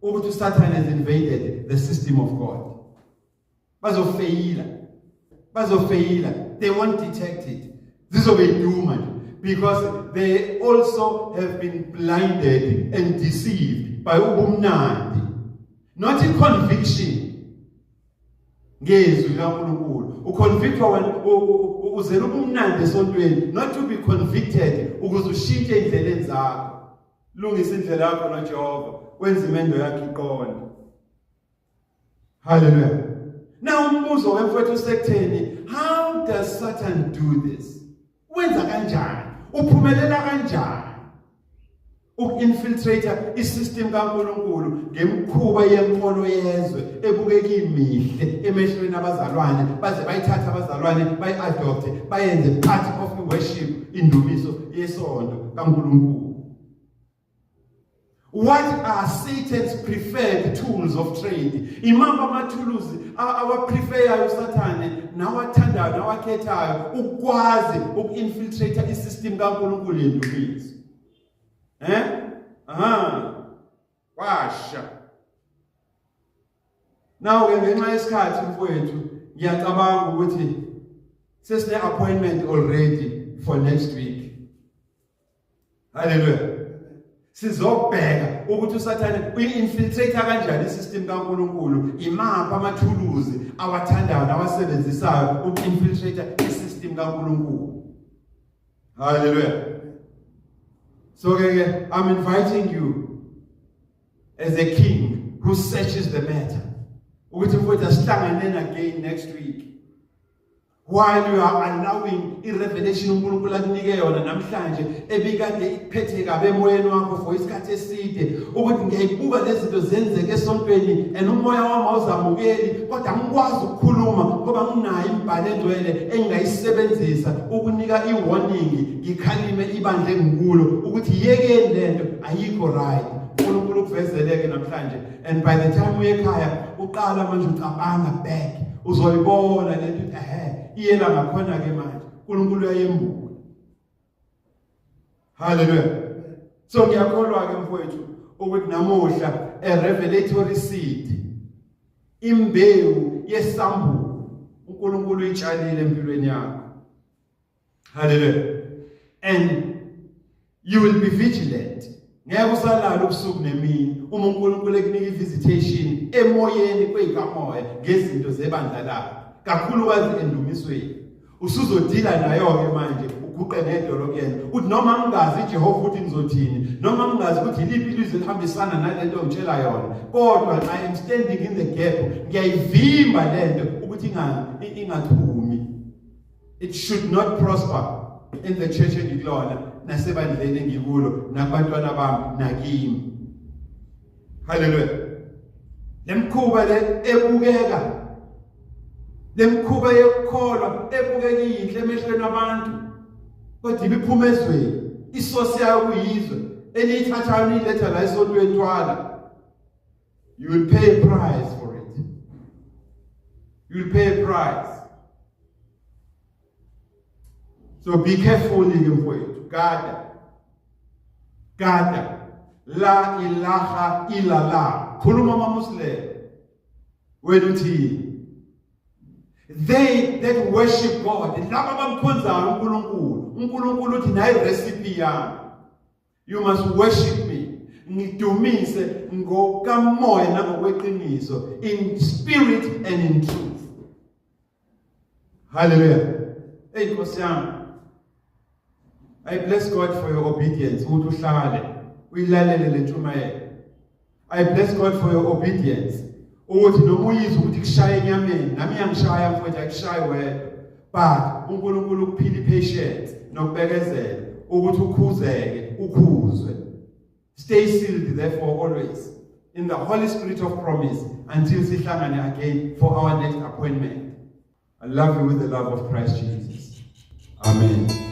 Ukuthi Satan has invaded the system of God. Bazofeyila. They won't detect it. This will be doomed because they also have been blinded and deceived by ubumnandi. Not in conviction. Ngezwi kaNkulunkulu. Uconvictwa wena uzela ubumnandi esontweni, not to be convicted ukuze ushintshe indlela zakho. Lungisa indlela yakho noJehova, wenza imendo yakho iqonde. Hallelujah. Now umbuzo wemfowethu usekutheni, how does Satan do this? Wenza kanjani? Uphumelela kanjani? Uku-infiltrate isystem kaNkulunkulu ngemkhuba yenkolo yezwe ebukeka imihle emehlweni abazalwane baze bayithatha abazalwane bayi-adopte bayenze part of the worship indumiso yesonto kaNkulunkulu. What are Satan's preferred tools of trade? Imamba amathuluzi awapreferyayo uSathane nawathandayo nawakhethayo ukwazi uku-infiltrate isystem kaNkulunkulu yendumiso. Washa. Now ngenxa yesikhathi mfowethu ngiyacabanga ukuthi sesine appointment already for next week. Hallelujah. Sizobheka ukuthi uSathane uyi-infiltrate kanjani isystem kaNkulunkulu, imaphi amathuluzi awathandayo nawasebenzisayo uku-infiltrate isystem kaNkulunkulu. Hallelujah. So I'm inviting you as a king who searches the matter. Ukuthi mfowethu asihlanganeni again next week. While you are allowing i-revelation uNkulunkulu akunike yona namhlanje ebikade iphethe kabe emoyeni wakho for isikhathi eside ukuthi ngiyayibuka lezi zinto zenzeke esontweni and umoya wami awuzamukeli kodwa ngikwazi ukukhuluma ngoba nginayo imbhalo engcwele engingayisebenzisa ukunika i-warning ngikhalime ibandla engikulo ukuthi yekeni lento ayikho right. uNkulunkulu ukuvezeleke namhlanje, and by the time uye ekhaya uqala manje ucabanga back uzoyibona lento iyela ngakhona ke manje uNkulunkulu uyayembula. Hallelujah. So ngiyakholwa ke mfowethu ukuthi namuhla a revelatory seed, imbewu yesambulo uNkulunkulu uyitshalile empilweni yakho. Hallelujah. And you will be vigilant. Ngeke usalala ubusuku nemini uma uNkulunkulu ekunika i-visitation emoyeni kweyikamoya ngezinto zebandla lakho, kakhulukazi endumisweni. Usuzodila nayo ke manje uguqe ngedolo kuyena uthi noma ngingazi iJehova uthi ngizothini noma ngingazi ukuthi yiliphi ilizwe elihambisana nalento ngitshela yona kodwa I am standing in the gap ngiyayivimba lento ukuthi ingathumi. It should not prosper in the church engikuyona nasebandleni engikulo nabantwana bami nakimi. Hallelujah. Lemkhuba le ebukeka lemkhuba yokukholwa ebukeka iyinhle emehlweni abantu kodwa ibiphuma ezweni isosi yayo kuyizwe eliyithathayo niletha la isonto ethwala. You will pay a price for it. You will pay a price. So be careful ke mfowethu. Gada la ilaha illallah. Khuluma amaMuslim. Wena uthi they that worship God, laba abamkhonzayo uNkulunkulu uthi nayi recipe yami. You must worship me. Ngidumise ngokamoya nangokweqiniso, in spirit and in truth. Hallelujah. Hey Nkosi yami. I bless God for your obedience. Ukuthi uhlale uyilalele le ntshumayelo. I bless God for your obedience. Ukuthi noma uyizwe ukuthi kushaya enyameni, nami ngiyangishaya mfowethu akushayi wedwa. But uNkulunkulu ukuphila patience nokubekezela ukuthi ukhuzwe. Stay sealed therefore always in the Holy Spirit of promise until sihlangane again for our next appointment. I love you with the love of Christ Jesus. Amen.